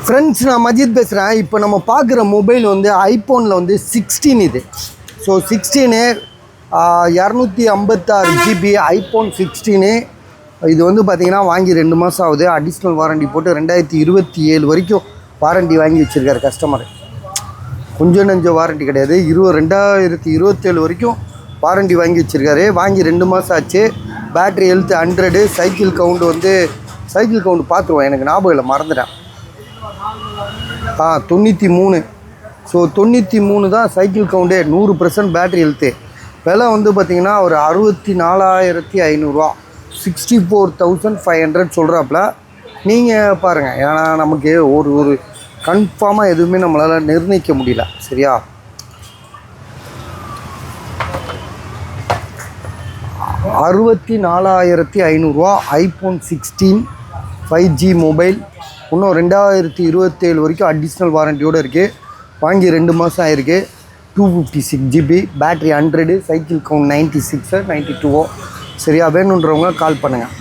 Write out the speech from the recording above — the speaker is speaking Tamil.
ஃப்ரெண்ட்ஸ், நான் மஜித் பேசுகிறேன். இப்போ நம்ம பார்க்குற மொபைல் வந்து ஐஃபோனில் வந்து 16 இது. So 16 256 GB iPhone 16. இது வந்து பார்த்திங்கன்னா வாங்கி 2 மாதம் ஆகுது. அடிஷ்னல் வாரண்டி போட்டு 2027 வரைக்கும் வாரண்டி வாங்கி வச்சுருக்காரு கஸ்டமர். கொஞ்சம் நஞ்ச வாரண்டி கிடையாது, 2027 வரைக்கும் வாரண்டி வாங்கி வச்சுருக்காரு. வாங்கி 2 மாதம் ஆச்சு. Battery health 100. சைக்கிள் கவுண்ட் பார்த்துருவோம், எனக்கு ஞாபகம் இல்லை, மறந்துட்டேன். 93. ஸோ 93 தான் சைக்கிள் கவுண்டே. 100% battery health. விலை வந்து பார்த்திங்கன்னா ஒரு 64,500 64,500 சொல்கிறாப்புல. நீங்கள் பாருங்கள், ஏன்னா நமக்கு ஒரு கன்ஃபார்மாக எதுவுமே நம்மளால் நிர்ணயிக்க முடியல. சரியா? 64,500 ஐஃபோன் 16 5G மொபைல். இன்னும் 2027 வரைக்கும் அடிஷ்னல் வாரண்டியோடு இருக்குது. வாங்கி 2 மாதம் ஆயிருக்கு. 256 GB, பேட்ரி 100, சைக்கிள் கவுண்ட் 96 92. சரியா? வேணுன்றவங்க கால் பண்ணுங்கள்.